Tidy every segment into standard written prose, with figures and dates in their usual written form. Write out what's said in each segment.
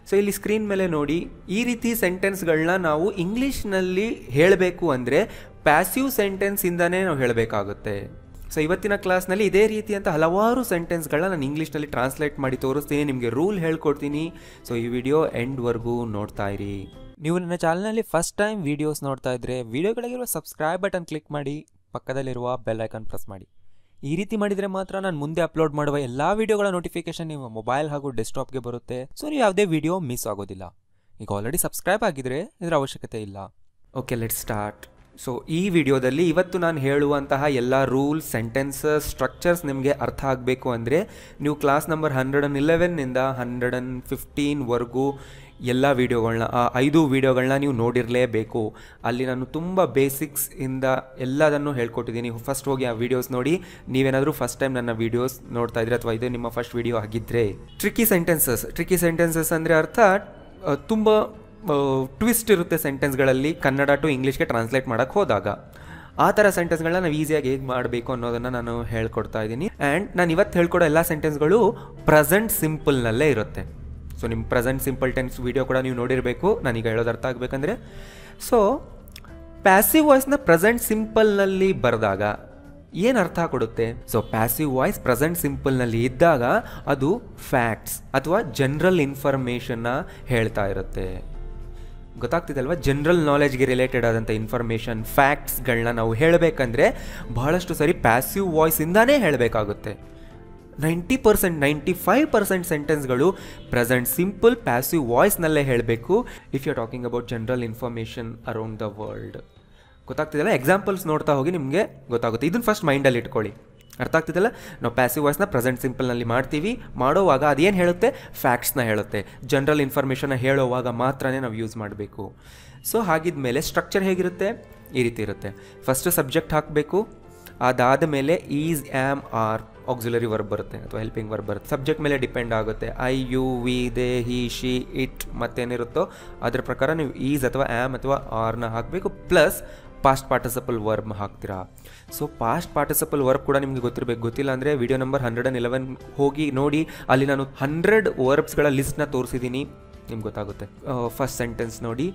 So ಇಲ್ಲಿ screen ಮೇಲೆ ನೋಡಿ, ಈ ರೀತಿ ಸೆಂಟೆನ್ಸ್ಗಳನ್ನ ನಾವು ಇಂಗ್ಲೀಷ್ನಲ್ಲಿ ಹೇಳಬೇಕು ಅಂದರೆ ಪ್ಯಾಸಿವ್ ಸೆಂಟೆನ್ಸಿಂದನೇ ನಾವು ಹೇಳಬೇಕಾಗುತ್ತೆ. ಸೊ ಇವತ್ತಿನ ಕ್ಲಾಸ್ನಲ್ಲಿ ಇದೇ ರೀತಿಯಂಥ ಹಲವಾರು ಸೆಂಟೆನ್ಸ್ಗಳನ್ನ ನಾನು ಇಂಗ್ಲೀಷ್ನಲ್ಲಿ ಟ್ರಾನ್ಸ್ಲೇಟ್ ಮಾಡಿ ತೋರಿಸ್ತೀನಿ, ನಿಮಗೆ ರೂಲ್ ಹೇಳ್ಕೊಡ್ತೀನಿ. ಸೊ ಈ ವಿಡಿಯೋ ಎಂಡ್ವರೆಗೂ ನೋಡ್ತಾ ಇರಿ. ನೀವು ನನ್ನ ಚಾನಲ್ನಲ್ಲಿ ಫಸ್ಟ್ ಟೈಮ್ ವೀಡಿಯೋಸ್ ನೋಡ್ತಾ ಇದ್ದರೆ ವಿಡಿಯೋಗಳಿಗಿರುವ ಸಬ್ಸ್ಕ್ರೈಬ್ ಬಟನ್ ಕ್ಲಿಕ್ ಮಾಡಿ, ಪಕ್ಕದಲ್ಲಿರುವ ಬೆಲ್ ಐಕಾನ್ ಪ್ರೆಸ್ ಮಾಡಿ. ಈ ರೀತಿ ಮಾಡಿದರೆ ಮಾತ್ರ ನಾನು ಮುಂದೆ ಅಪ್ಲೋಡ್ ಮಾಡುವ ಎಲ್ಲ ವಿಡಿಯೋಗಳ ನೋಟಿಫಿಕೇಶನ್ ನಿಮ್ಮ ಮೊಬೈಲ್ ಹಾಗೂ ಡೆಸ್ಕ್ಟಾಪ್ಗೆ ಬರುತ್ತೆ. ಸೊ ನೀವು ಯಾವುದೇ ವಿಡಿಯೋ ಮಿಸ್ ಆಗೋದಿಲ್ಲ. ಈಗ ಆಲ್ರೆಡಿ ಸಬ್ಸ್ಕ್ರೈಬ್ ಆಗಿದ್ರೆ ಇದರ ಅವಶ್ಯಕತೆ ಇಲ್ಲ. Okay, let start. ಸೊ ಈ ವಿಡಿಯೋದಲ್ಲಿ ಇವತ್ತು ನಾನು ಹೇಳುವಂತಹ ಎಲ್ಲ ರೂಲ್ಸ್, ಸೆಂಟೆನ್ಸಸ್, ಸ್ಟ್ರಕ್ಚರ್ಸ್ ನಿಮಗೆ ಅರ್ಥ ಆಗಬೇಕು ಅಂದರೆ ನೀವು ಕ್ಲಾಸ್ ನಂಬರ್ 111ನಿಂದ 115ವರೆಗೂ ಎಲ್ಲ ವೀಡಿಯೋಗಳನ್ನ 5 ವೀಡಿಯೋಗಳನ್ನ ನೀವು ನೋಡಿರಲೇಬೇಕು. ಅಲ್ಲಿ ನಾನು ತುಂಬ ಬೇಸಿಕ್ಸಿಂದ ಎಲ್ಲದನ್ನು ಹೇಳ್ಕೊಟ್ಟಿದ್ದೀನಿ. ಫಸ್ಟ್ ಹೋಗಿ ಆ ವೀಡಿಯೋಸ್ ನೋಡಿ. ನೀವೇನಾದರೂ ಫಸ್ಟ್ ಟೈಮ್ ನನ್ನ ವೀಡಿಯೋಸ್ ನೋಡ್ತಾ ಇದ್ರೆ ಅಥವಾ ಇದು ನಿಮ್ಮ ಫಸ್ಟ್ ವೀಡಿಯೋ ಆಗಿದ್ದರೆ. ಟ್ರಿಕಿ ಸೆಂಟೆನ್ಸಸ್ ಅಂದರೆ ಅರ್ಥ ತುಂಬ ಟ್ವಿಸ್ಟ್ ಇರುತ್ತೆ ಸೆಂಟೆನ್ಸ್ಗಳಲ್ಲಿ ಕನ್ನಡ ಟು ಇಂಗ್ಲೀಷ್ಗೆ ಟ್ರಾನ್ಸ್ಲೇಟ್ ಮಾಡೋಕ್ಕೆ ಹೋದಾಗ. ಆ ಥರ ಸೆಂಟೆನ್ಸ್ಗಳನ್ನ ನಾವು ಈಸಿಯಾಗಿ ಹೇಗೆ ಮಾಡಬೇಕು ಅನ್ನೋದನ್ನು ನಾನು ಹೇಳ್ಕೊಡ್ತಾ ಇದ್ದೀನಿ. ಆ್ಯಂಡ್ ನಾನು ಇವತ್ತು ಹೇಳ್ಕೊಡೋ ಎಲ್ಲ ಸೆಂಟೆನ್ಸ್ಗಳು ಪ್ರೆಸೆಂಟ್ ಸಿಂಪಲ್ನಲ್ಲೇ ಇರುತ್ತೆ. ಸೊ ನಿಮ್ಮ ಪ್ರೆಸೆಂಟ್ ಸಿಂಪಲ್ ಟೆನ್ಸ್ ವೀಡಿಯೋ ಕೂಡ ನೀವು ನೋಡಿರಬೇಕು, ನಾನೀಗ ಹೇಳೋದು ಅರ್ಥ ಆಗಬೇಕಂದ್ರೆ. ಸೊ ಪ್ಯಾಸಿವ್ ವಾಯ್ಸ್ನ ಪ್ರೆಸೆಂಟ್ ಸಿಂಪಲ್ನಲ್ಲಿ ಬರೆದಾಗ ಏನು ಅರ್ಥ ಕೊಡುತ್ತೆ? ಸೊ ಪ್ಯಾಸಿವ್ ವಾಯ್ಸ್ ಪ್ರೆಸೆಂಟ್ ಸಿಂಪಲ್ನಲ್ಲಿ ಇದ್ದಾಗ ಅದು ಫ್ಯಾಕ್ಟ್ಸ್ ಅಥವಾ ಜನರಲ್ ಇನ್ಫಾರ್ಮೇಷನ್ನ ಹೇಳ್ತಾ ಇರುತ್ತೆ. ಗೊತ್ತಾಗ್ತಿದಲ್ವ? ಜನರಲ್ ನಾಲೆಜ್ಗೆ ರಿಲೇಟೆಡ್ ಆದಂಥ ಇನ್ಫಾರ್ಮೇಷನ್, ಫ್ಯಾಕ್ಟ್ಸ್ಗಳನ್ನ ನಾವು ಹೇಳಬೇಕಂದ್ರೆ ಬಹಳಷ್ಟು ಸರಿ ಪ್ಯಾಸಿವ್ ವಾಯ್ಸಿಂದಾನೇ ಹೇಳಬೇಕಾಗುತ್ತೆ. 90%, 95% ಸೆಂಟೆನ್ಸ್ಗಳು ಪ್ರೆಸೆಂಟ್ ಸಿಂಪಲ್ ಪ್ಯಾಸಿವ್ ವಾಯ್ಸ್ನಲ್ಲೇ ಹೇಳಬೇಕು if you are talking about general information around the world. ಗೊತ್ತಾಗ್ತಿದಲ್ಲ? ಎಕ್ಸಾಂಪಲ್ಸ್ ನೋಡ್ತಾ ಹೋಗಿ ನಿಮಗೆ ಗೊತ್ತಾಗುತ್ತೆ. ಇದನ್ನು ಫಸ್ಟ್ ಮೈಂಡಲ್ಲಿ ಇಟ್ಕೊಳ್ಳಿ. ಅರ್ಥ ಆಗ್ತಿದಲ್ಲ? ನಾವು ಪ್ಯಾಸಿವ್ ವಾಯ್ಸ್ನ ಪ್ರೆಸೆಂಟ್ ಸಿಂಪಲ್ನಲ್ಲಿ ಮಾಡ್ತೀವಿ. ಮಾಡೋವಾಗ ಅದೇನು ಹೇಳುತ್ತೆ? ಫ್ಯಾಕ್ಟ್ಸ್ನ ಹೇಳುತ್ತೆ. ಜನರಲ್ ಇನ್ಫಾರ್ಮೇಷನ್ನ ಹೇಳೋವಾಗ ಮಾತ್ರನೇ ನಾವು ಯೂಸ್ ಮಾಡಬೇಕು. ಸೊ ಹಾಗಿದ್ಮೇಲೆ ಸ್ಟ್ರಕ್ಚರ್ ಹೇಗಿರುತ್ತೆ? ಈ ರೀತಿ ಇರುತ್ತೆ. ಫಸ್ಟು ಸಬ್ಜೆಕ್ಟ್ ಹಾಕಬೇಕು. ಅದಾದ ಮೇಲೆ is, am, are auxiliary verb ಬರುತ್ತೆ ಅಥವಾ ಹೆಲ್ಪಿಂಗ್ ವರ್ಬ್ ಬರುತ್ತೆ. ಸಬ್ಜೆಕ್ಟ್ ಮೇಲೆ ಡಿಪೆಂಡ್ ಆಗುತ್ತೆ. I, you, we, they, he, she, it ಮತ್ತೇನಿರುತ್ತೋ ಅದ್ರ ಪ್ರಕಾರ ನೀವು ಈಸ್ ಅಥವಾ ಆ್ಯಮ್ ಅಥವಾ ಆರ್ನ ಹಾಕಬೇಕು. ಪ್ಲಸ್ ಪಾಸ್ಟ್ ಪಾರ್ಟಿಸಿಪಲ್ ವರ್ಬ್ ಹಾಕ್ತೀರಾ. ಸೊ ಪಾಸ್ಟ್ ಪಾರ್ಟಿಸಿಪಲ್ ವರ್ಬ್ ಕೂಡ ನಿಮಗೆ ಗೊತ್ತಿರಬೇಕು. ಗೊತ್ತಿಲ್ಲ ಅಂದರೆ ವಿಡಿಯೋ ನಂಬರ್ 111 ಹೋಗಿ ನೋಡಿ. ಅಲ್ಲಿ ನಾನು 100 ವರ್ಬ್ಸ್ಗಳ ಲಿಸ್ಟ್ನ ತೋರಿಸಿದ್ದೀನಿ, ನಿಮ್ಗೆ ಗೊತ್ತಾಗುತ್ತೆ. ಫಸ್ಟ್ ಸೆಂಟೆನ್ಸ್ ನೋಡಿ,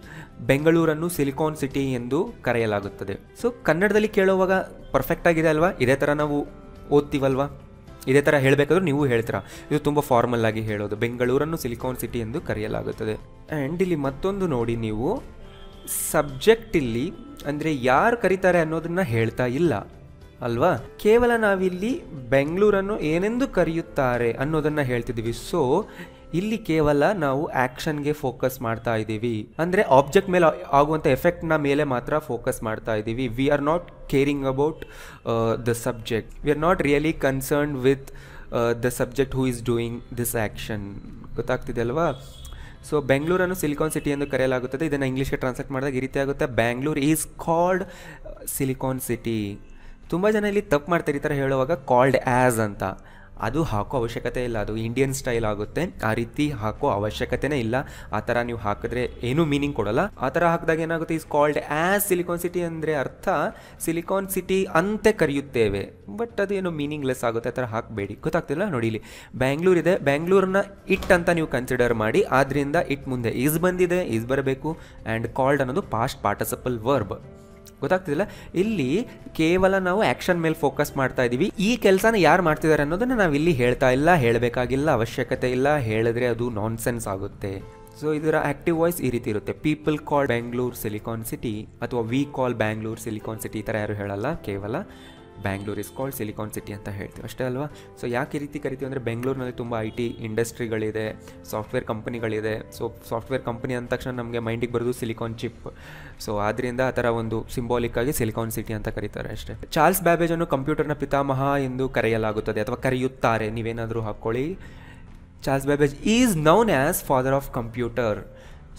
ಬೆಂಗಳೂರನ್ನು ಸಿಲಿಕಾನ್ ಸಿಟಿ ಎಂದು ಕರೆಯಲಾಗುತ್ತದೆ. ಸೊ ಕನ್ನಡದಲ್ಲಿ ಕೇಳೋವಾಗ ಪರ್ಫೆಕ್ಟ್ ಆಗಿದೆ ಅಲ್ವಾ? ಇದೇ ಥರ ನಾವು ಓದ್ತೀವಲ್ವಾ? ಇದೇ ಥರ ಹೇಳಬೇಕಾದ್ರೂ ನೀವು ಹೇಳ್ತೀರಾ. ಇದು ತುಂಬ ಫಾರ್ಮಲ್ ಆಗಿ ಹೇಳೋದು. ಬೆಂಗಳೂರನ್ನು ಸಿಲಿಕಾನ್ ಸಿಟಿ ಎಂದು ಕರೆಯಲಾಗುತ್ತದೆ. ಆ್ಯಂಡ್ ಇಲ್ಲಿ ಮತ್ತೊಂದು ನೋಡಿ, ನೀವು ಸಬ್ಜೆಕ್ಟ್ ಇಲ್ಲಿ ಅಂದರೆ ಯಾರು ಕರೀತಾರೆ ಅನ್ನೋದನ್ನು ಹೇಳ್ತಾ ಇಲ್ಲ ಅಲ್ವಾ? ಕೇವಲ ನಾವಿಲ್ಲಿ ಬೆಂಗಳೂರನ್ನು ಏನೆಂದು ಕರೆಯುತ್ತಾರೆ ಅನ್ನೋದನ್ನು ಹೇಳ್ತಿದ್ದೀವಿ. ಸೊ ಇಲ್ಲಿ ಕೇವಲ ನಾವು ಆ್ಯಕ್ಷನ್ಗೆ ಫೋಕಸ್ ಮಾಡ್ತಾ ಇದ್ದೀವಿ. ಅಂದರೆ ಆಬ್ಜೆಕ್ಟ್ ಮೇಲೆ ಆಗುವಂಥ ಎಫೆಕ್ಟ್ನ ಮೇಲೆ ಮಾತ್ರ ಫೋಕಸ್ ಮಾಡ್ತಾ ಇದ್ದೀವಿ. We are not caring about the subject. We are not really concerned with the subject who is doing this action. ಗೊತ್ತಾಗ್ತಿದೆ ಅಲ್ವಾ? ಸೊ ಬೆಂಗಳೂರನ್ನು ಸಿಲಿಕಾನ್ ಸಿಟಿ ಎಂದು ಕರೆಯಲಾಗುತ್ತದೆ. ಇದನ್ನು ಇಂಗ್ಲೀಷ್ಗೆ ಟ್ರಾನ್ಸ್ಲೇಟ್ ಮಾಡಿದಾಗ ಈ ರೀತಿ ಆಗುತ್ತೆ, Bangalore is called Silicon city. ತುಂಬ ಜನ ಇಲ್ಲಿ ತಪ್ಪು ಮಾಡ್ತಾರೆ ಈ ಥರ ಹೇಳುವಾಗ, ಕಾಲ್ಡ್ ಆ್ಯಸ್ ಅಂತ. ಅದು ಹಾಕೋ ಅವಶ್ಯಕತೆ ಇಲ್ಲ. ಅದು ಇಂಡಿಯನ್ ಸ್ಟೈಲ್ ಆಗುತ್ತೆ. ಆ ರೀತಿ ಹಾಕೋ ಅವಶ್ಯಕತೆನೇ ಇಲ್ಲ. ಆ ಥರ ನೀವು ಹಾಕಿದ್ರೆ ಏನೂ ಮೀನಿಂಗ್ ಕೊಡೋಲ್ಲ. ಆ ಥರ ಹಾಕಿದಾಗ ಏನಾಗುತ್ತೆ? Is called as silicon city ಅಂದರೆ ಅರ್ಥ ಸಿಲಿಕಾನ್ ಸಿಟಿ ಅಂತೆ ಕರೆಯುತ್ತೇವೆ. ಬಟ್ ಅದು ಏನೋ ಮೀನಿಂಗ್ಲೆಸ್ ಆಗುತ್ತೆ. ಆ ಥರ ಹಾಕಬೇಡಿ. ಗೊತ್ತಾಗ್ತಿಲ್ಲ? ನೋಡಿ, ಇಲ್ಲಿ ಬ್ಯಾಂಗ್ಳೂರ್ ಇದೆ, ಬ್ಯಾಂಗ್ಳೂರನ್ನ ಇಟ್ ಅಂತ ನೀವು ಕನ್ಸಿಡರ್ ಮಾಡಿ. ಆದ್ದರಿಂದ ಇಟ್ ಮುಂದೆ ಈಸ್ ಬಂದಿದೆ, ಈಸ್ ಬರಬೇಕು. ಆ್ಯಂಡ್ ಕಾಲ್ಡ್ ಅನ್ನೋದು ಪಾಸ್ಟ್ ಪಾರ್ಟಿಸಿಪಲ್ ವರ್ಬ್. ಗೊತ್ತಾಗ್ತಿಲ್ಲ? ಇಲ್ಲಿ ಕೇವಲ ನಾವು ಆ್ಯಕ್ಷನ್ ಮೇಲೆ ಫೋಕಸ್ ಮಾಡ್ತಾ ಇದ್ದೀವಿ. ಈ ಕೆಲಸನ ಯಾರು ಮಾಡ್ತಿದ್ದಾರೆ ಅನ್ನೋದನ್ನು ನಾವು ಇಲ್ಲಿ ಹೇಳ್ತಾ ಇಲ್ಲ, ಹೇಳಬೇಕಾಗಿಲ್ಲ, ಅವಶ್ಯಕತೆ ಇಲ್ಲ. ಹೇಳಿದ್ರೆ ಅದು ನಾನ್ಸೆನ್ಸ್ ಆಗುತ್ತೆ. ಸೊ ಇದರ ಆ್ಯಕ್ಟಿವ್ ವಾಯ್ಸ್ ಈ ರೀತಿ ಇರುತ್ತೆ. People call Bangalore Silicon City ಅಥವಾ we call Bangalore Silicon City ಈ ಥರ ಯಾರು ಹೇಳಲ್ಲ. ಕೇವಲ Bangalore is called Silicon City ಅಂತ ಹೇಳ್ತೀವಿ ಅಷ್ಟೇ ಅಲ್ವಾ? ಸೊ ಯಾಕೆ ಈ ರೀತಿ ಕರಿತೀವಿ ಅಂದರೆ ಬೆಂಗಳೂರಿನಲ್ಲಿ ತುಂಬ IT ಇಂಡಸ್ಟ್ರಿಗಳಿದೆ, ಸಾಫ್ಟ್ವೇರ್ ಕಂಪನಿಗಳಿದೆ. ಸೊ ಸಾಫ್ಟ್ವೇರ್ ಕಂಪನಿ ಅಂದ ತಕ್ಷಣ ನಮಗೆ ಮೈಂಡಿಗೆ ಬರೋದು ಸಿಲಿಕಾನ್ ಚಿಪ್. ಸೊ ಆದ್ದರಿಂದ ಆ ಥರ ಒಂದು ಸಿಂಬಾಲಿಕ್ ಆಗಿ ಸಿಲಿಕಾನ್ ಸಿಟಿ ಅಂತ ಕರೀತಾರೆ ಅಷ್ಟೇ. ಚಾರ್ಲ್ಸ್ ಬ್ಯಾಬೇಜನ್ನು ಕಂಪ್ಯೂಟರ್ನ ಪಿತಾಮಹ ಎಂದು ಕರೆಯಲಾಗುತ್ತದೆ ಅಥವಾ ಕರೆಯುತ್ತಾರೆ. ನೀವೇನಾದರೂ ಹಾಕ್ಕೊಳ್ಳಿ. Charles Babbage is known as father of computer.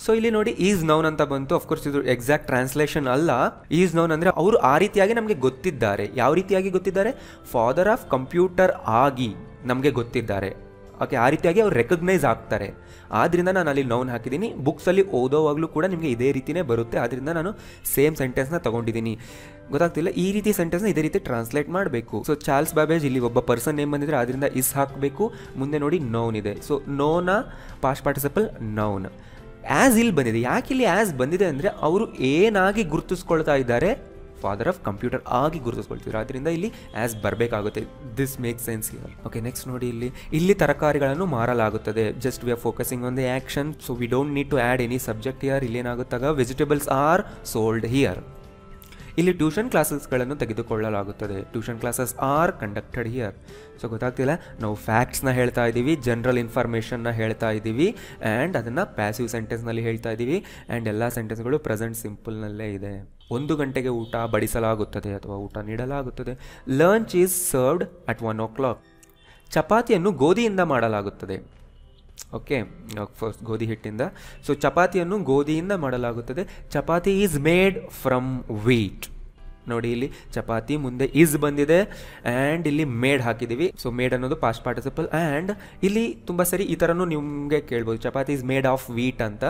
So ಇಲ್ಲಿ ನೋಡಿ, ಈಸ್ ನೌನ್ ಅಂತ ಬಂತು. ಅಫ್ಕೋರ್ಸ್ ಇದು ಎಕ್ಸಾಕ್ಟ್ ಟ್ರಾನ್ಸ್ಲೇಷನ್ ಅಲ್ಲ. ಈಸ್ ನೌನ್ ಅಂದರೆ ಅವರು ಆ ರೀತಿಯಾಗಿ ನಮಗೆ ಗೊತ್ತಿದ್ದಾರೆ. ಯಾವ ರೀತಿಯಾಗಿ ಗೊತ್ತಿದ್ದಾರೆ? ಫಾದರ್ ಆಫ್ ಕಂಪ್ಯೂಟರ್ ಆಗಿ ನಮಗೆ ಗೊತ್ತಿದ್ದಾರೆ. ಓಕೆ, ಆ ರೀತಿಯಾಗಿ ಅವ್ರು ರೆಕಗ್ನೈಸ್ ಆಗ್ತಾರೆ. ಆದ್ದರಿಂದ ನಾನು ಅಲ್ಲಿ ನೌನ್ ಹಾಕಿದ್ದೀನಿ. ಬುಕ್ಸಲ್ಲಿ ಓದೋವಾಗಲೂ ಕೂಡ ನಿಮಗೆ ಇದೇ ರೀತಿಯೇ ಬರುತ್ತೆ. ಆದ್ದರಿಂದ ನಾನು ಸೇಮ್ ಸೆಂಟೆನ್ಸ್ನ ತೊಗೊಂಡಿದ್ದೀನಿ. ಗೊತ್ತಾಗ್ತಿಲ್ಲ, ಈ ರೀತಿ ಸೆಂಟೆನ್ಸ್ನ ಇದೇ ರೀತಿ ಟ್ರಾನ್ಸ್ಲೇಟ್ ಮಾಡಬೇಕು. ಸೊ ಚಾರ್ಲ್ಸ್ ಬ್ಯಾಬೇಜ್, ಇಲ್ಲಿ ಒಬ್ಬ ಪರ್ಸನ್ ನೇಮ್ ಬಂದಿದ್ರೆ ಅದರಿಂದ ಇಸ್ ಹಾಕಬೇಕು. ಮುಂದೆ ನೋಡಿ ನೌನ್ ಇದೆ. ಸೊ ನೋನ ಪಾಸ್ಟ್ ಪಾರ್ಟಿಸಿಪಲ್ ನೌನ್. ಆ್ಯಸ್ ಇಲ್ಲಿ ಬಂದಿದೆ. ಯಾಕೆ ಇಲ್ಲಿ ಆ್ಯಸ್ ಬಂದಿದೆ ಅಂದರೆ ಅವರು ಏನಾಗಿ ಗುರುತಿಸ್ಕೊಳ್ತಾ ಇದ್ದಾರೆ, ಫಾದರ್ ಆಫ್ ಕಂಪ್ಯೂಟರ್ ಆಗಿ ಗುರುತಿಸ್ಕೊಳ್ತಿದ್ರು. ಆದ್ದರಿಂದ ಇಲ್ಲಿ ಆ್ಯಸ್ ಬರಬೇಕಾಗುತ್ತೆ. This make sense here. Okay, next ನೋಡಿ, ಇಲ್ಲಿ ತರಕಾರಿಗಳನ್ನು ಮಾರಲಾಗುತ್ತದೆ. Just we are focusing on the action. So we don't need to add any subject here. ಇಲ್ಲೇನಾಗುತ್ತಾಗ ವೆಜಿಟೇಬಲ್ಸ್ ಆರ್ ಸೋಲ್ಡ್ ಹಿಯರ್. ಇಲ್ಲಿ ಟ್ಯೂಷನ್ ಕ್ಲಾಸಸ್ಗಳನ್ನು ತೆಗೆದುಕೊಳ್ಳಲಾಗುತ್ತದೆ. Tuition classes are conducted here. So ಗೊತ್ತಾಗ್ತಿಲ್ಲ, ನಾವು ಫ್ಯಾಕ್ಟ್ಸ್ನ ಹೇಳ್ತಾ ಇದ್ದೀವಿ, ಜನರಲ್ ಇನ್ಫಾರ್ಮೇಷನ್ನ ಹೇಳ್ತಾ ಇದ್ದೀವಿ, ಆ್ಯಂಡ್ ಅದನ್ನು ಪ್ಯಾಸಿವ್ ಸೆಂಟೆನ್ಸ್ನಲ್ಲಿ ಹೇಳ್ತಾ ಇದ್ದೀವಿ. ಆ್ಯಂಡ್ ಎಲ್ಲ ಸೆಂಟೆನ್ಸ್ಗಳು ಪ್ರೆಸೆಂಟ್ ಸಿಂಪಲ್ನಲ್ಲೇ ಇದೆ. 1 ಗಂಟೆಗೆ ಊಟ ಬಡಿಸಲಾಗುತ್ತದೆ ಅಥವಾ ಊಟ ನೀಡಲಾಗುತ್ತದೆ. Lunch is served at 1 o'clock. ಚಪಾತಿಯನ್ನು ಗೋಧಿಯಿಂದ ಮಾಡಲಾಗುತ್ತದೆ. ಓಕೆ, ಫಸ್ಟ್ ಗೋಧಿ ಹಿಟ್ಟಿಂದ. ಸೊ ಚಪಾತಿಯನ್ನು ಗೋಧಿಯಿಂದ ಮಾಡಲಾಗುತ್ತದೆ. Chapati is made from wheat. ನೋಡಿ, ಇಲ್ಲಿ ಚಪಾತಿ ಮುಂದೆ ಈಸ್ ಬಂದಿದೆ ಆ್ಯಂಡ್ ಇಲ್ಲಿ ಮೇಡ್ ಹಾಕಿದ್ದೀವಿ. ಸೊ ಮೇಡ್ ಅನ್ನೋದು ಪಾಸ್ಟ್ ಪಾರ್ಟಿಸಿಪಲ್. ಆ್ಯಂಡ್ ಇಲ್ಲಿ ತುಂಬ ಸರಿ ಈ ಥರನೂ ನಿಮಗೆ ಕೇಳ್ಬೋದು, chapati is made of wheat ಅಂತ.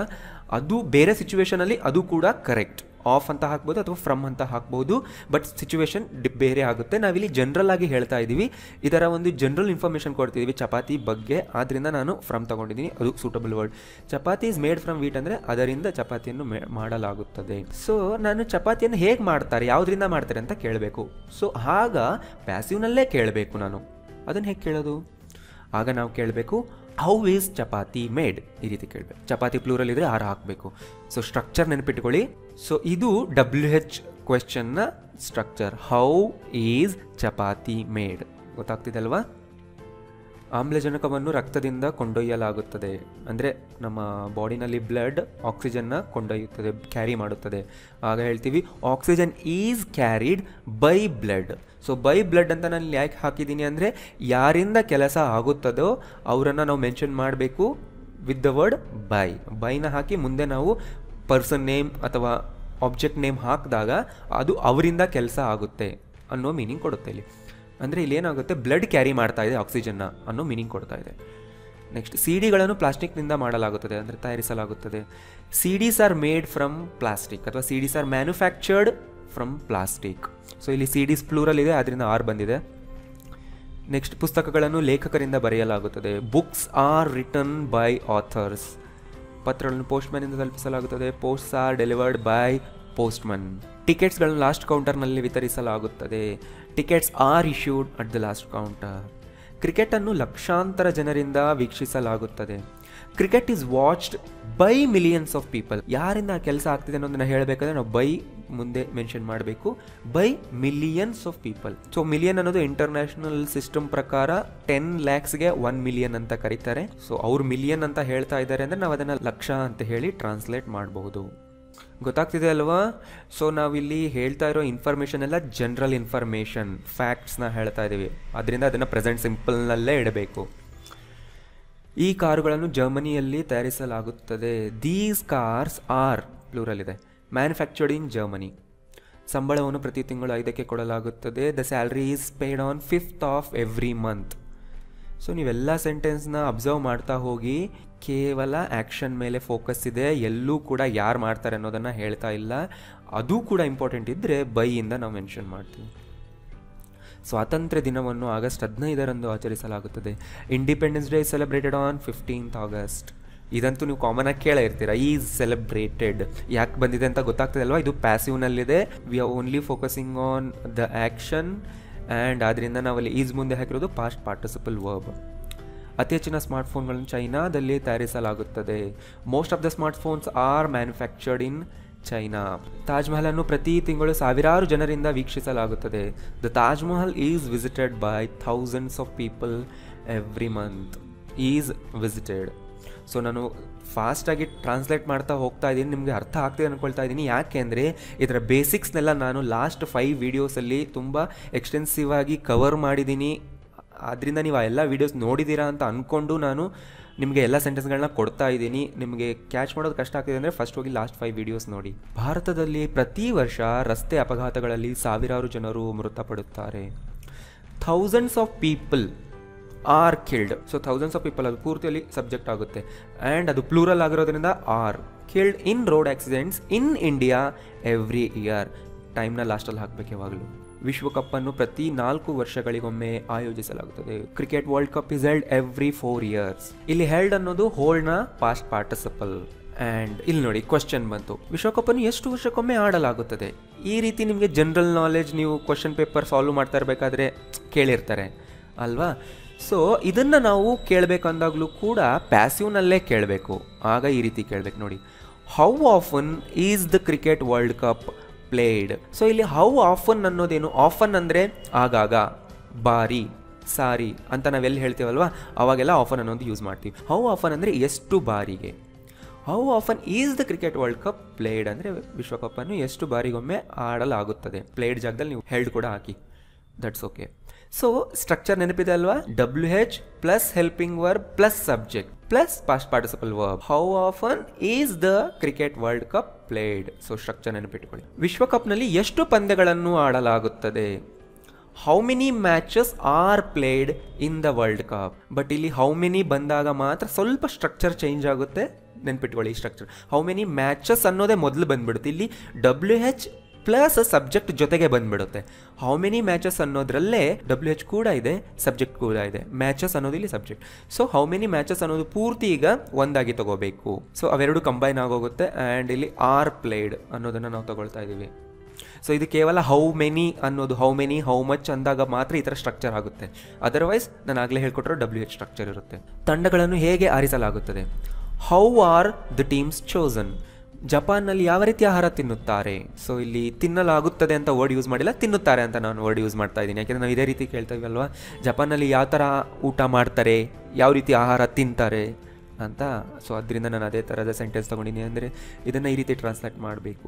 ಅದು ಬೇರೆ ಸಿಚುವೇಷನಲ್ಲಿ ಅದು ಕೂಡ ಕರೆಕ್ಟ್. ಆಫ್ ಅಂತ ಹಾಕ್ಬೋದು ಅಥವಾ ಫ್ರಮ್ ಅಂತ ಹಾಕ್ಬೋದು, ಬಟ್ ಸಿಚುವೇಶನ್ ಬೇರೆ ಆಗುತ್ತೆ. ನಾವಿಲ್ಲಿ ಜನರಲ್ ಆಗಿ ಹೇಳ್ತಾ ಇದ್ದೀವಿ, ಇದರ ಒಂದು ಜನರಲ್ ಇನ್ಫಾರ್ಮೇಷನ್ ಕೊಡ್ತಿದ್ದೀವಿ ಚಪಾತಿ ಬಗ್ಗೆ. ಆದ್ದರಿಂದ ನಾನು ಫ್ರಮ್ ತಗೊಂಡಿದ್ದೀನಿ, ಅದು suitable word. Chapati is made from wheat ಅಂದರೆ ಅದರಿಂದ ಚಪಾತಿಯನ್ನು ಮಾಡಲಾಗುತ್ತದೆ. ಸೊ ನಾನು ಚಪಾತಿಯನ್ನು ಹೇಗೆ ಮಾಡ್ತಾರೆ, ಯಾವುದರಿಂದ ಮಾಡ್ತಾರೆ ಅಂತ ಕೇಳಬೇಕು. ಸೊ ಆಗ ಪ್ಯಾಸಿವ್ನಲ್ಲೇ ಕೇಳಬೇಕು ನಾನು. ಅದನ್ನು ಹೇಗೆ ಕೇಳೋದು? ಆಗ ನಾವು ಕೇಳಬೇಕು, ಹೌ ಈಸ್ ಚಪಾತಿ ಮೇಡ್, ಈ ರೀತಿ ಕೇಳಬೇಕು. ಚಪಾತಿ ಪ್ಲೂರಲ್ ಇದ್ರೆ ಆರ್ ಹಾಕಬೇಕು. ಸೊ ಸ್ಟ್ರಕ್ಚರ್ ನೆನಪಿಟ್ಕೊಳ್ಳಿ. ಸೊ ಇದು WH ಕ್ವೆಶ್ಚನ್ನ ಸ್ಟ್ರಕ್ಚರ್. How is chapati made. ಗೊತ್ತಾಗ್ತಿದೆ ಅಲ್ವಾ? ಆಮ್ಲಜನಕವನ್ನು ರಕ್ತದಿಂದ ಕೊಂಡೊಯ್ಯಲಾಗುತ್ತದೆ. ಅಂದರೆ ನಮ್ಮ ಬಾಡಿನಲ್ಲಿ ಬ್ಲಡ್ ಆಕ್ಸಿಜನ್ನ ಕೊಂಡೊಯ್ಯುತ್ತದೆ, ಕ್ಯಾರಿ ಮಾಡುತ್ತದೆ. ಆಗ ಹೇಳ್ತೀವಿ oxygen is carried by blood. So by blood ಅಂತ ನಾನು ಯಾಕೆ ಹಾಕಿದ್ದೀನಿ ಅಂದರೆ, ಯಾರಿಂದ ಕೆಲಸ ಆಗುತ್ತದೋ ಅವರನ್ನು ನಾವು ಮೆನ್ಷನ್ ಮಾಡಬೇಕು ವಿತ್ ದ ವರ್ಡ್ ಬೈ. ಬೈನ ಹಾಕಿ ಮುಂದೆ ನಾವು ಪರ್ಸನ್ ನೇಮ್ ಅಥವಾ ಆಬ್ಜೆಕ್ಟ್ ನೇಮ್ ಹಾಕಿದಾಗ ಅದು ಅವರಿಂದ ಕೆಲಸ ಆಗುತ್ತೆ ಅನ್ನೋ ಮೀನಿಂಗ್ ಕೊಡುತ್ತೆ ಇಲ್ಲಿ. ಅಂದರೆ ಇಲ್ಲೇನಾಗುತ್ತೆ, ಬ್ಲಡ್ ಕ್ಯಾರಿ ಮಾಡ್ತಾ ಇದೆ ಆಕ್ಸಿಜನ್ನ ಅನ್ನೋ ಮೀನಿಂಗ್ ಕೊಡ್ತಾ ಇದೆ. ನೆಕ್ಸ್ಟ್, ಸಿಡಿಗಳನ್ನು ಪ್ಲಾಸ್ಟಿಕ್ನಿಂದ ಮಾಡಲಾಗುತ್ತದೆ, ಅಂದರೆ ತಯಾರಿಸಲಾಗುತ್ತದೆ. CDs are made from plastic ಅಥವಾ CDs are manufactured from plastic. So ಇಲ್ಲಿ ಸಿಡೀಸ್ ಪ್ಲೂರಲ್ ಇದೆ, ಅದರಿಂದ ಆರ್ ಬಂದಿದೆ. ನೆಕ್ಸ್ಟ್, ಪುಸ್ತಕಗಳನ್ನು ಲೇಖಕರಿಂದ ಬರೆಯಲಾಗುತ್ತದೆ. Books are written by authors. ಪತ್ರಗಳನ್ನು ಪೋಸ್ಟ್ಮನ್ನಿಂದ ತಲುಪಿಸಲಾಗುತ್ತದೆ. Posts are delivered by postman. ಟಿಕೆಟ್ಸ್ಗಳನ್ನು ಲಾಸ್ಟ್ ಕೌಂಟರ್ನಲ್ಲಿ ವಿತರಿಸಲಾಗುತ್ತದೆ. Tickets are issued at the last counter. ಕ್ರಿಕೆಟನ್ನು ಲಕ್ಷಾಂತರ ಜನರಿಂದ ವೀಕ್ಷಿಸಲಾಗುತ್ತದೆ. Cricket is watched by millions of people. ಯಾರಿಂದ ಕೆಲಸ ಆಗ್ತಿದೆ ಅನ್ನೋದನ್ನ ಹೇಳಬೇಕಾದ್ರೆ ನಾವು ಬೈ ಮುಂದೆ ಮೆನ್ಷನ್ ಮಾಡಬೇಕು. By millions of people. So million ಅನ್ನೋದು ಇಂಟರ್ನ್ಯಾಷನಲ್ ಸಿಸ್ಟಮ್ ಪ್ರಕಾರ 10 lakhsಗೆ 1 million ಅಂತ ಕರೀತಾರೆ. ಸೊ ಅವ್ರು ಮಿಲಿಯನ್ ಅಂತ ಹೇಳ್ತಾ ಇದ್ದಾರೆ ಅಂದರೆ ನಾವು ಅದನ್ನು ಲಕ್ಷ ಅಂತ ಹೇಳಿ ಟ್ರಾನ್ಸ್ಲೇಟ್ ಮಾಡಬಹುದು. ಗೊತ್ತಾಗ್ತಿದೆ ಅಲ್ವಾ? ಸೊ ನಾವಿಲ್ಲಿ ಹೇಳ್ತಾ ಇರೋ ಇನ್ಫಾರ್ಮೇಷನ್ ಎಲ್ಲ ಜನರಲ್ ಇನ್ಫಾರ್ಮೇಷನ್, ಫ್ಯಾಕ್ಟ್ಸ್ನ ಹೇಳ್ತಾ ಇದ್ದೀವಿ. ಅದರಿಂದ ಅದನ್ನು ಪ್ರೆಸೆಂಟ್ ಸಿಂಪಲ್ನಲ್ಲೇ ಇಡಬೇಕು. ಈ ಕಾರುಗಳನ್ನು ಜರ್ಮನಿಯಲ್ಲಿ ತಯಾರಿಸಲಾಗುತ್ತದೆ. ದೀಸ್ ಕಾರ್ಸ್ ಆರ್ ಪ್ಲೂರಲ್ ಇದೆ, ಮ್ಯಾನುಫ್ಯಾಕ್ಚರ್ಡ್ ಇನ್ ಜರ್ಮನಿ. ಸಂಬಳವನ್ನು ಪ್ರತಿ ತಿಂಗಳು 5ಕ್ಕೆ ಕೊಡಲಾಗುತ್ತದೆ. The salary is paid on 5th of every month. So ನೀವೆಲ್ಲ ಸೆಂಟೆನ್ಸ್ನ ಅಬ್ಸರ್ವ್ ಮಾಡ್ತಾ ಹೋಗಿ. ಕೇವಲ ಆ್ಯಕ್ಷನ್ ಮೇಲೆ ಫೋಕಸ್ ಇದೆ, ಎಲ್ಲೂ ಕೂಡ ಯಾರು ಮಾಡ್ತಾರೆ ಅನ್ನೋದನ್ನು ಹೇಳ್ತಾ ಇಲ್ಲ. ಅದು ಕೂಡ ಇಂಪಾರ್ಟೆಂಟ್ ಇದ್ದರೆ ಬೈಯಿಂದ ನಾವು ಮೆನ್ಷನ್ ಮಾಡ್ತೀವಿ. ಸ್ವಾತಂತ್ರ್ಯ ದಿನವನ್ನು ಆಗಸ್ಟ್ 15ರಂದು ಆಚರಿಸಲಾಗುತ್ತದೆ. Independence day celebrated on 15th August. ಇದಂತೂ ನೀವು ಕಾಮನ್ ಆಗಿ ಕೇಳ ಇರ್ತೀರ, ಈಸ್ ಸೆಲೆಬ್ರೇಟೆಡ್. ಯಾಕೆ ಬಂದಿದೆ ಅಂತ ಗೊತ್ತಾಗ್ತದೆ ಅಲ್ವಾ? ಇದು ಪ್ಯಾಸಿವ್ನಲ್ಲಿದೆ. We are only focusing on the action and ಆದ್ದರಿಂದ ನಾವಲ್ಲಿ ಈಸ್ ಮುಂದೆ ಹಾಕಿರೋದು ಪಾಸ್ಟ್ ಪಾರ್ಟಿಸಿಪಲ್ ವರ್ಬ್. ಅತಿ ಹೆಚ್ಚಿನ ಸ್ಮಾರ್ಟ್ಫೋನ್ಗಳನ್ನು ಚೈನಾದಲ್ಲಿ ತಯಾರಿಸಲಾಗುತ್ತದೆ. Most of the smartphones are manufactured in China. Taj ಮಹಲನ್ನು ಪ್ರತಿ ತಿಂಗಳು ಸಾವಿರಾರು ಜನರಿಂದ ವೀಕ್ಷಿಸಲಾಗುತ್ತದೆ. The Taj Mahal is visited by thousands of people every month. Is visited. So ನಾನು ಫಾಸ್ಟಾಗಿ ಟ್ರಾನ್ಸ್ಲೇಟ್ ಮಾಡ್ತಾ ಹೋಗ್ತಾ ಇದ್ದೀನಿ, ನಿಮಗೆ ಅರ್ಥ ಆಗ್ತಿದೆ ಅಂದ್ಕೊಳ್ತಾ ಇದ್ದೀನಿ. ಯಾಕೆ ಅಂದರೆ ಇದರ ಬೇಸಿಕ್ಸ್ನೆಲ್ಲ ನಾನು ಲಾಸ್ಟ್ 5 ವೀಡಿಯೋಸಲ್ಲಿ ತುಂಬ ಎಕ್ಸ್ಟೆನ್ಸಿವ್ ಆಗಿ ಕವರ್ ಮಾಡಿದ್ದೀನಿ. ಆದ್ದರಿಂದ ನೀವು ಆ ಎಲ್ಲ ವೀಡಿಯೋಸ್ ನೋಡಿದ್ದೀರಾ ಅಂತ ಅಂದ್ಕೊಂಡು ನಾನು ನಿಮಗೆ ಎಲ್ಲ ಸೆಂಟೆನ್ಸ್ಗಳನ್ನ ಕೊಡ್ತಾ ಇದ್ದೀನಿ. ನಿಮಗೆ ಕ್ಯಾಚ್ ಮಾಡೋದು ಕಷ್ಟ ಆಗ್ತಿದೆ ಅಂದರೆ ಫಸ್ಟ್ ಹೋಗಿ ಲಾಸ್ಟ್ 5 ವೀಡಿಯೋಸ್ ನೋಡಿ. ಭಾರತದಲ್ಲಿ ಪ್ರತಿ ವರ್ಷ ರಸ್ತೆ ಅಪಘಾತಗಳಲ್ಲಿ ಸಾವಿರಾರು ಜನರು ಮೃತಪಡುತ್ತಾರೆ. Thousands of people are killed. So thousands of people ಅದು ಪೂರ್ತಿಯಲ್ಲಿ ಸಬ್ಜೆಕ್ಟ್ ಆಗುತ್ತೆ. ಆ್ಯಂಡ್ ಅದು ಪ್ಲೂರಲ್ ಆಗಿರೋದ್ರಿಂದ are killed in road accidents in India every year. ಟೈಮ್ನ ಲಾಸ್ಟಲ್ಲಿ ಹಾಕಬೇಕು ಯಾವಾಗಲೂ. ವಿಶ್ವಕಪ್ಪನ್ನು ಪ್ರತಿ 4 ವರ್ಷಗಳಿಗೊಮ್ಮೆ ಆಯೋಜಿಸಲಾಗುತ್ತದೆ. Cricket world cup is held every 4 years. ಇಲ್ಲಿ ಹೆಲ್ಡ್ ಅನ್ನೋದು ಹೋಲ್ಡ್ನ ಪಾಸ್ಟ್ ಪಾರ್ಟಿಸಿಪಲ್. ಆ್ಯಂಡ್ ಇಲ್ಲಿ ನೋಡಿ ಕ್ವಶನ್ ಬಂತು, ವಿಶ್ವಕಪ್ಪನ್ನು ಎಷ್ಟು ವರ್ಷಕ್ಕೊಮ್ಮೆ ಆಡಲಾಗುತ್ತದೆ? ಈ ರೀತಿ ನಿಮಗೆ ಜನರಲ್ ನಾಲೆಡ್ಜ್ ನೀವು ಕ್ವಶನ್ ಪೇಪರ್ ಸಾಲ್ವ್ ಮಾಡ್ತಾ ಇರಬೇಕಾದ್ರೆ ಕೇಳಿರ್ತಾರೆ ಅಲ್ವಾ? ಸೊ ಇದನ್ನು ನಾವು ಕೇಳಬೇಕಂದಾಗಲೂ ಕೂಡ ಪ್ಯಾಸಿವ್ನಲ್ಲೇ ಕೇಳಬೇಕು. ಆಗ ಈ ರೀತಿ ಕೇಳಬೇಕು ನೋಡಿ, how often is the cricket world cup played? So ಇಲ್ಲಿ ಹೌ ಆಫನ್ ಅನ್ನೋದೇನು? ಆಫನ್ ಅಂದರೆ ಆಗಾಗ, ಬಾರಿ, ಸಾರಿ ಅಂತ ನಾವೆಲ್ಲಿ ಹೇಳ್ತೀವಲ್ವಾ, ಅವಾಗೆಲ್ಲ ಆಫನ್ ಅನ್ನೋದು ಯೂಸ್ ಮಾಡ್ತೀವಿ. ಹೌ ಆಫನ್ ಅಂದರೆ ಎಷ್ಟು ಬಾರಿಗೆ. How often is the cricket world cup played ಅಂದರೆ ವಿಶ್ವಕಪ್ಪನ್ನು ಎಷ್ಟು ಬಾರಿಗೊಮ್ಮೆ ಆಡಲಾಗುತ್ತದೆ. ಪ್ಲೇಡ್ ಜಾಗದಲ್ಲಿ ನೀವು ಹೆಲ್ಡ್ ಕೂಡ ಹಾಕಿ, ದಟ್ಸ್ ಓಕೆ. ಸೊ ಸ್ಟ್ರಕ್ಚರ್ ನೆನಪಿದೆ ಅಲ್ವಾ? WH plus helping verb plus subject plus past participle verb. How often is the cricket world cup played. So structure ನೆನಪಿಟ್ಕೊಳ್ಳಿ. ವಿಶ್ವಕಪ್ನಲ್ಲಿ ಎಷ್ಟು ಪಂದ್ಯಗಳನ್ನು ಆಡಲಾಗುತ್ತದೆ? How many matches are played in the world cup. But ಇಲ್ಲಿ how many ಬಂದಾಗ ಮಾತ್ರ ಸ್ವಲ್ಪ structure change ಆಗುತ್ತೆ, ನೆನ್ಪಿಟ್ಕೊಳ್ಳಿ ಈ ಸ್ಟ್ರಕ್ಚರ್. ಹೌ ಮೆನಿ ಮ್ಯಾಚಸ್ ಅನ್ನೋದೇ ಮೊದಲು ಬಂದ್ಬಿಡುತ್ತೆ. ಇಲ್ಲಿ WH ಪ್ಲಸ್ ಸಬ್ಜೆಕ್ಟ್ ಜೊತೆಗೆ ಬಂದ್ಬಿಡುತ್ತೆ. ಹೌ ಮೆನಿ ಮ್ಯಾಚಸ್ ಅನ್ನೋದ್ರಲ್ಲೇ WH ಕೂಡ ಇದೆ, ಸಬ್ಜೆಕ್ಟ್ ಕೂಡ ಇದೆ. ಮ್ಯಾಚಸ್ ಅನ್ನೋದು ಇಲ್ಲಿ subject. So how many matches ಅನ್ನೋದು ಪೂರ್ತಿ ಈಗ ಒಂದಾಗಿ ತಗೋಬೇಕು. ಸೊ ಅವೆರಡು ಕಂಬೈನ್ ಆಗೋಗುತ್ತೆ. ಆ್ಯಂಡ್ ಇಲ್ಲಿ ಆರ್ ಪ್ಲೇಡ್ ಅನ್ನೋದನ್ನು ನಾವು ತಗೊಳ್ತಾ ಇದ್ದೀವಿ. ಸೊ ಇದು ಕೇವಲ ಹೌ ಮೆನಿ ಅನ್ನೋದು, ಹೌ ಮೆನಿ ಹೌ ಮಚ್ ಅಂದಾಗ ಮಾತ್ರ ಈ ಥರ ಸ್ಟ್ರಕ್ಚರ್ ಆಗುತ್ತೆ. ಅದರ್ವೈಸ್ ನಾನು ಆಗಲೇ ಹೇಳ್ಕೊಟ್ರೆ WH ಸ್ಟ್ರಕ್ಚರ್ ಇರುತ್ತೆ. ತಂಡಗಳನ್ನು ಹೇಗೆ ಆರಿಸಲಾಗುತ್ತದೆ? How are the teams chosen. ಜಪಾನ್ನಲ್ಲಿ ಯಾವ ರೀತಿ ಆಹಾರ ತಿನ್ನುತ್ತಾರೆ? ಸೊ ಇಲ್ಲಿ ತಿನ್ನಲಾಗುತ್ತದೆ ಅಂತ ವರ್ಡ್ ಯೂಸ್ ಮಾಡಿಲ್ಲ, ತಿನ್ನುತ್ತಾರೆ ಅಂತ ನಾನು ವರ್ಡ್ ಯೂಸ್ ಮಾಡ್ತಾ ಇದ್ದೀನಿ. ಯಾಕೆಂದರೆ ನಾವು ಇದೇ ರೀತಿ ಕೇಳ್ತಾ ಇದ್ದೀವಲ್ವಾ, ಜಪಾನ್ನಲ್ಲಿ ಯಾವ ಥರ ಊಟ ಮಾಡ್ತಾರೆ, ಯಾವ ರೀತಿ ಆಹಾರ ತಿಂತಾರೆ ಅಂತ. ಸೊ ಅದರಿಂದ ನಾನು ಅದೇ ಥರದ ಸೆಂಟೆನ್ಸ್ ತೊಗೊಂಡಿನಿ. ಅಂದರೆ ಇದನ್ನು ಈ ರೀತಿ ಟ್ರಾನ್ಸ್ಲೇಟ್ ಮಾಡಬೇಕು.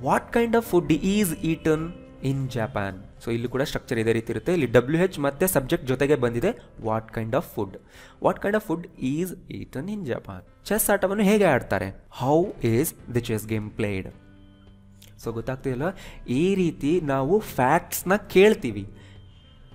What kind of food is eaten in Japan. So ಇಲ್ಲಿ ಕೂಡ ಸ್ಟ್ರಕ್ಚರ್ ಇದೇ ರೀತಿ ಇರುತ್ತೆ. ಇಲ್ಲಿ WH ಮತ್ತು ಸಬ್ಜೆಕ್ಟ್ ಜೊತೆಗೆ ಬಂದಿದೆ what kind of food. What kind of food is eaten in Japan. Chess ಆಟವನ್ನು ಹೇಗೆ ಆಡ್ತಾರೆ? How is the chess game played. So ಗೊತ್ತಾಗ್ತಿದೆಯಲ್ಲ, ಈ ರೀತಿ ನಾವು ಫ್ಯಾಕ್ಟ್ಸ್ನ ಕೇಳ್ತೀವಿ.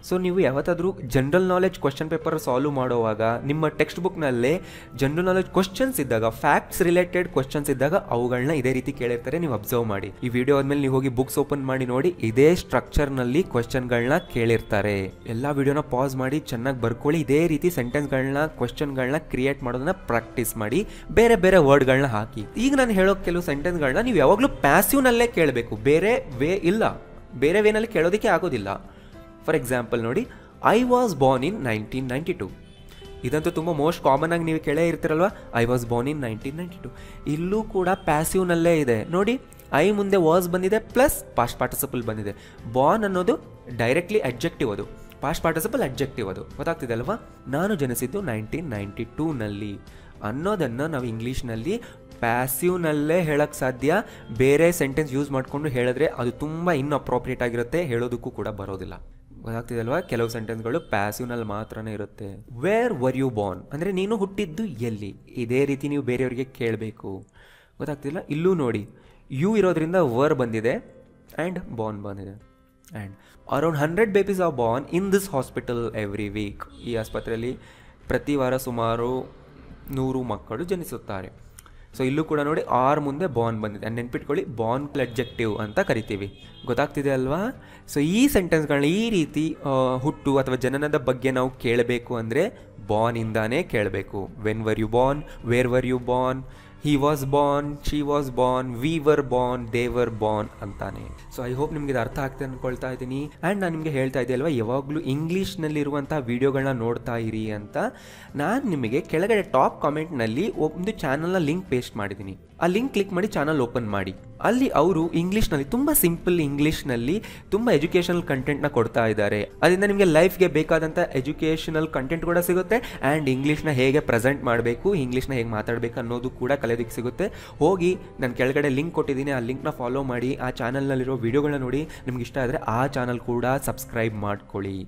ಸೊ ನೀವು ಯಾವತ್ತಾದರೂ general knowledge question paper solve ಮಾಡುವಾಗ ನಿಮ್ಮ ಟೆಕ್ಸ್ಟ್ ಬುಕ್ನಲ್ಲೇ ಜನರಲ್ ನಾಲೆಡ್ಜ್ ಕ್ವಶನ್ಸ್ ಇದ್ದಾಗ, ಫ್ಯಾಕ್ಟ್ಸ್ ರಿಲೇಟೆಡ್ ಕ್ವಶನ್ಸ್ ಇದ್ದಾಗ ಅವುಗಳನ್ನ ಇದೇ ರೀತಿ ಕೇಳಿರ್ತಾರೆ. ನೀವು ಅಬ್ಸರ್ವ್ ಮಾಡಿ. ಈ ವಿಡಿಯೋ ಆದಮೇಲೆ ನೀವು ಹೋಗಿ ಬುಕ್ಸ್ ಓಪನ್ ಮಾಡಿ ನೋಡಿ, ಇದೇ ಸ್ಟ್ರಕ್ಚರ್ನಲ್ಲಿ ಕ್ವಶನ್ಗಳನ್ನ ಕೇಳಿರ್ತಾರೆ. ಎಲ್ಲ ವಿಡಿಯೋನ ಪಾಸ್ ಮಾಡಿ ಚೆನ್ನಾಗಿ ಬರ್ಕೊಳ್ಳಿ. ಇದೇ ರೀತಿ ಸೆಂಟೆನ್ಸ್ಗಳನ್ನ, ಕ್ವಶನ್ಗಳನ್ನ ಕ್ರಿಯೇಟ್ ಮಾಡೋದನ್ನ ಪ್ರಾಕ್ಟೀಸ್ ಮಾಡಿ. ಬೇರೆ ಬೇರೆ ವರ್ಡ್ಗಳನ್ನ ಹಾಕಿ. ಈಗ ನಾನು ಹೇಳೋ ಕೆಲವು ಸೆಂಟೆನ್ಸ್ಗಳನ್ನ ನೀವು ಯಾವಾಗಲೂ ಪ್ಯಾಸಿವ್ನಲ್ಲೇ ಕೇಳಬೇಕು, ಬೇರೆ ವೇ ಇಲ್ಲ. ಬೇರೆ ವೇನಲ್ಲಿ ಕೇಳೋದಕ್ಕೆ ಆಗೋದಿಲ್ಲ. ಫಾರ್ ಎಕ್ಸಾಂಪಲ್ ನೋಡಿ, ಐ ವಾಸ್ ಬಾರ್ನ್ ಇನ್ 1992. ಇದಂತೂ ತುಂಬ ಮೋಸ್ಟ್ ಕಾಮನ್ ಆಗಿ ನೀವು ಕೇಳೇ ಇರ್ತೀರಲ್ವ, ಐ ವಾಸ್ ಬಾರ್ನ್ ಇನ್ 1992. ಇಲ್ಲೂ ಕೂಡ ಪ್ಯಾಸಿವ್ನಲ್ಲೇ ಇದೆ ನೋಡಿ. ಐ ಮುಂದೆ ವಾಸ್ ಬಂದಿದೆ ಪ್ಲಸ್ ಪಾಸ್ಟ್ ಪಾರ್ಟಿಸಿಪಲ್ ಬಂದಿದೆ. ಬಾರ್ನ್ ಅನ್ನೋದು ಡೈರೆಕ್ಟ್ಲಿ ಅಡ್ಜೆಕ್ಟಿವ್, ಅದು ಪಾಸ್ಟ್ ಪಾರ್ಟಿಸಿಪಲ್ ಅಡ್ಜೆಕ್ಟಿವ್, ಅದು ಗೊತ್ತಾಗ್ತಿದೆ ಅಲ್ವಾ? ನಾನು ಜನಿಸಿದ್ದು 1992ನಲ್ಲಿ ಅನ್ನೋದನ್ನು ನಾವು ಇಂಗ್ಲೀಷ್ನಲ್ಲಿ ಪ್ಯಾಸಿವ್ನಲ್ಲೇ ಹೇಳಕ್ಕೆ ಸಾಧ್ಯ. ಬೇರೆ ಸೆಂಟೆನ್ಸ್ ಯೂಸ್ ಮಾಡಿಕೊಂಡು ಹೇಳಿದ್ರೆ ಅದು ತುಂಬ ಇನ್ಅಪ್ರೋಪ್ರಿಯೇಟ್ ಆಗಿರುತ್ತೆ, ಹೇಳೋದಕ್ಕೂ ಕೂಡ ಬರೋದಿಲ್ಲ. ಗೊತ್ತಾಗ್ತಿದಲ್ವಾ? ಕೆಲವು ಸೆಂಟೆನ್ಸ್ಗಳು ಪ್ಯಾಸಿವ್ನಲ್ಲಿ ಮಾತ್ರನೇ ಇರುತ್ತೆ. ವೇರ್ ವರ್ ಯು ಬಾರ್ನ್ ಅಂದರೆ ನೀನು ಹುಟ್ಟಿದ್ದು ಎಲ್ಲಿ. ಇದೇ ರೀತಿ ನೀವು ಬೇರೆಯವರಿಗೆ ಕೇಳಬೇಕು. ಗೊತ್ತಾಗ್ತಿಲ್ಲ? ಇಲ್ಲೂ ನೋಡಿ, ಯು ಇರೋದ್ರಿಂದ ವರ್ ಬಂದಿದೆ ಆ್ಯಂಡ್ ಬಾರ್ನ್ ಬಂದಿದೆ. And around 100 babies are born in this hospital every week. ಈ ಆಸ್ಪತ್ರೆಯಲ್ಲಿ ಪ್ರತಿ ವಾರ ಸುಮಾರು 100 ಮಕ್ಕಳು ಜನಿಸುತ್ತಾರೆ. ಸೊ ಇಲ್ಲೂ ಕೂಡ ನೋಡಿ, ಆರ್ ಮುಂದೆ ಬಾರ್ನ್ ಬಂದಿದೆ. ನೆನ್ಪಿಟ್ಕೊಳ್ಳಿ, ಬಾರ್ನ್ ಅಡ್ಜೆಕ್ಟಿವ್ ಅಂತ ಕರಿತೀವಿ. ಗೊತ್ತಾಗ್ತಿದೆ ಅಲ್ವಾ? ಸೊ ಈ ಸೆಂಟೆನ್ಸ್ಗಳನ್ನ ಈ ರೀತಿ ಹುಟ್ಟು ಅಥವಾ ಜನನದ ಬಗ್ಗೆ ನಾವು ಕೇಳಬೇಕು ಅಂದರೆ ಬಾರ್ನ್ ಇಂದಾನೇ ಕೇಳಬೇಕು. When were you born, where were you born, he was born, she was born, we were born, they were born ಅಂತಾನೆ. ಸೊ ಐ ಹೋಪ್ ನಿಮಗೆ ಇದು ಅರ್ಥ ಆಗ್ತದೆ ಅಂದ್ಕೊಳ್ತಾ ಇದ್ದೀನಿ. ಆ್ಯಂಡ್ ನಾನು ನಿಮಗೆ ಹೇಳ್ತಾ ಇದ್ದೆ ಅಲ್ವಾ, ಯಾವಾಗಲೂ ಇಂಗ್ಲೀಷ್ನಲ್ಲಿರುವಂಥ ವೀಡಿಯೋಗಳನ್ನ ನೋಡ್ತಾ ಇರಿ ಅಂತ. ನಾನು ನಿಮಗೆ ಕೆಳಗಡೆ ಟಾಪ್ ಕಾಮೆಂಟ್ನಲ್ಲಿ ಒಂದು ಚಾನಲ್ನ ಲಿಂಕ್ ಪೇಸ್ಟ್ ಮಾಡಿದ್ದೀನಿ. ಆ ಲಿಂಕ್ ಕ್ಲಿಕ್ ಮಾಡಿ ಚಾನಲ್ ಓಪನ್ ಮಾಡಿ. ಅಲ್ಲಿ ಅವರು ಇಂಗ್ಲೀಷ್ನಲ್ಲಿ ತುಂಬ ಸಿಂಪಲ್ ಇಂಗ್ಲೀಷ್ನಲ್ಲಿ ತುಂಬ ಎಜುಕೇಷನಲ್ ಕಂಟೆಂಟ್ನ ಕೊಡ್ತಾ ಇದ್ದಾರೆ. ಅದರಿಂದ ನಿಮಗೆ ಲೈಫ್ಗೆ ಬೇಕಾದಂಥ ಎಜುಕೇಷನಲ್ ಕಂಟೆಂಟ್ ಕೂಡ ಸಿಗುತ್ತೆ. ಆ್ಯಂಡ್ ಇಂಗ್ಲೀಷ್ನ ಹೇಗೆ ಪ್ರೆಸೆಂಟ್ ಮಾಡಬೇಕು, ಇಂಗ್ಲೀಷ್ನ ಹೇಗೆ ಮಾತಾಡಬೇಕು ಅನ್ನೋದು ಕೂಡ ಕಲಿಯೋದಕ್ಕೆ ಸಿಗುತ್ತೆ. ಹೋಗಿ ನಾನು ಕೆಳಗಡೆ ಲಿಂಕ್ ಕೊಟ್ಟಿದ್ದೀನಿ, ಆ ಲಿಂಕ್ನ ಫಾಲೋ ಮಾಡಿ, ಆ ಚಾನಲ್ನಲ್ಲಿರೋ ವಿಡಿಯೋಗಳನ್ನ ನೋಡಿ. ನಿಮ್ಗೆ ಇಷ್ಟ ಆದರೆ ಆ ಚಾನಲ್ ಕೂಡ ಸಬ್ಸ್ಕ್ರೈಬ್ ಮಾಡ್ಕೊಳ್ಳಿ.